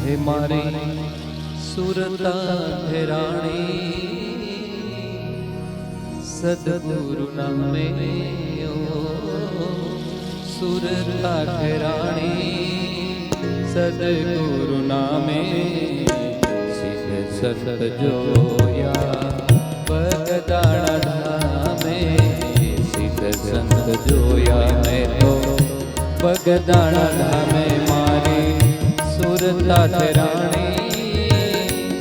हे मारी सुरता ठहराणी सदगुरु नामे ओ सुरता ठहराणी सदगुरु नामे सिद्ध सत जोया बगदाणा धामे सिद्ध संत जोया मैं तो बगदाणा धामे मारी सुरता ठहराणी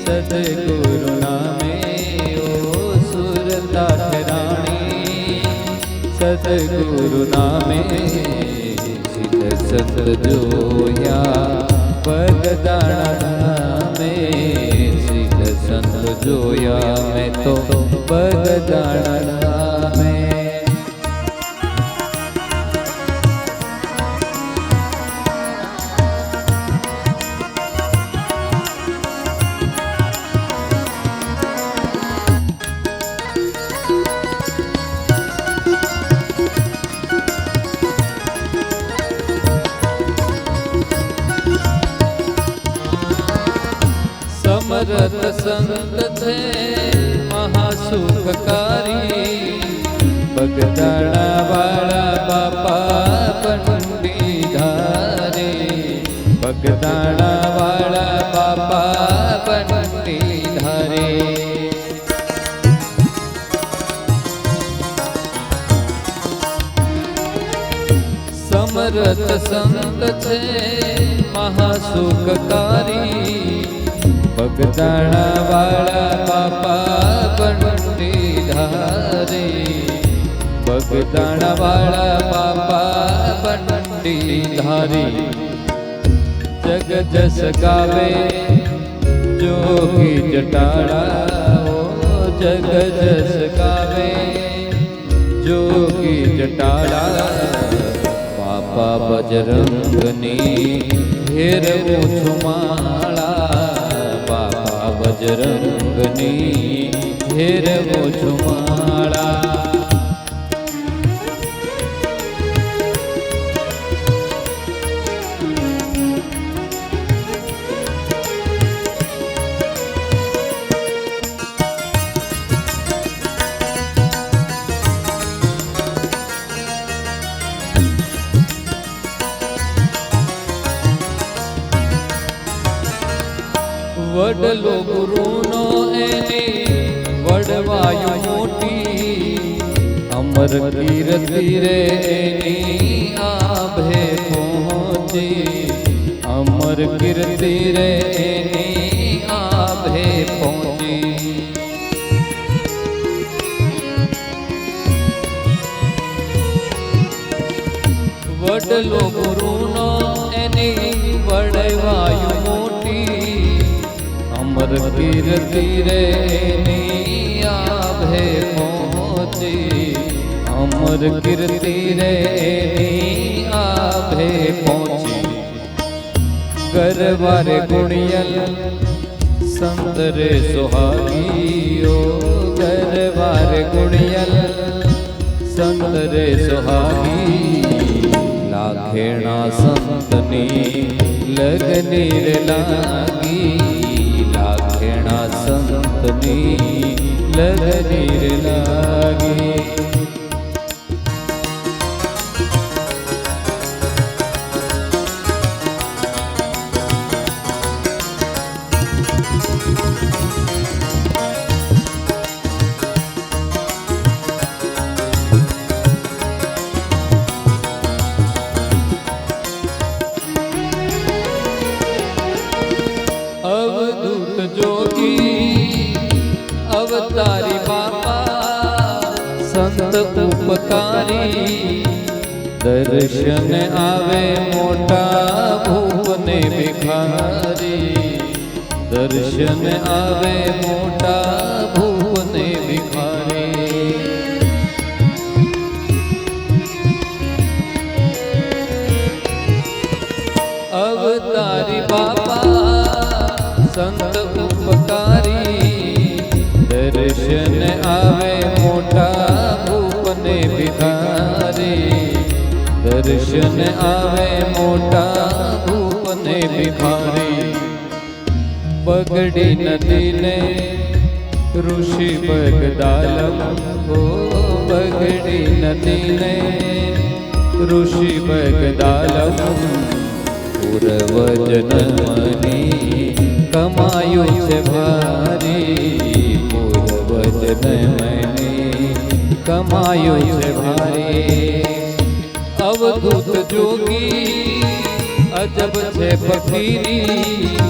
सदगुरु नामे ओ सुरता ठहराणी सदगुरु नामे सिद्ध सत जोया बगदाणा धामे सिद्ध संत जोया मैं तो बगदाणा धामे। समरथ संत थे महासुखकारी बगदाणा वाला बापा पंडी धारे बगदाणा वाला बापा पंडी धारे। समरथ संत थे महासुखकारी बगदाणा वाला बापा पंडी धारे बगदाणा वाला बापा पंडी धारे। जग जस गावे जोगी जटाड़ा ओ जग जस गावे जोगी जटाड़ा बापा बजरंगनी घेर छुमाड़ा बापा बजरंगनी घेर छुमाड़ा। वडलो गुरुनो एनी वडवायु मोटी अमर कीर्ति रे एनी आभे पहुंची अमर कीर्ति रे एनी आभे पहुंची। वडलो गुरुनो एनी वडवायु मोटी अमर कीर्ति रे आभे पहुंची अमर कीर्ति रे आभे पहुंची। गरवारे गुणियल संत रे सुहागी ओ गरवारे गुणियल संत रे सुहागी लाखेणा संतनी लगनी रे लागी लाखेणा संतनी लगनी रे लागी। अवधूत जोगी अवतारी बापा संत उपकारी दर्शन आवे मोटा भूपने भिखारी दर्शन आवे मोटा भूपने भिखारी। अवतारी बापा संत उपकारी दर्शन आवे मोटा भूपने भिखारी दर्शन आवे मोटा भूपने भिखारी। બગડી નથી ને ઋષિ બગદાલમ હો બગડી નથી ને ઋષિ બગદાલમ પૂર્વજન્મની કમાયું છે ભારી પૂર્વજન્મની કમાયું છે ભારી અવધૂત જોગી અજબ છે ફકીરી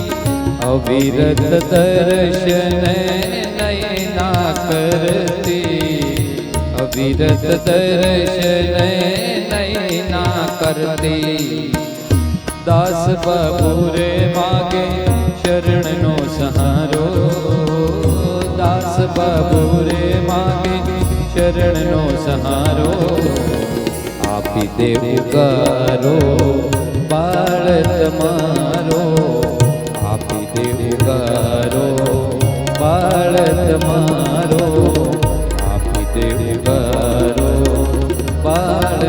અવિરત દર્શન નયના કરતી અવિરત દર્શન નયના કરતી દાસ બાબુ રે માગે શરણનો સહારો દાસ બાબુ રે માગે શરણનો સહારો આપી દે ઉગારો બાળ તમારો આપી દે ઉગારો બાળ તમારો આપી દે ઉગારો બાળ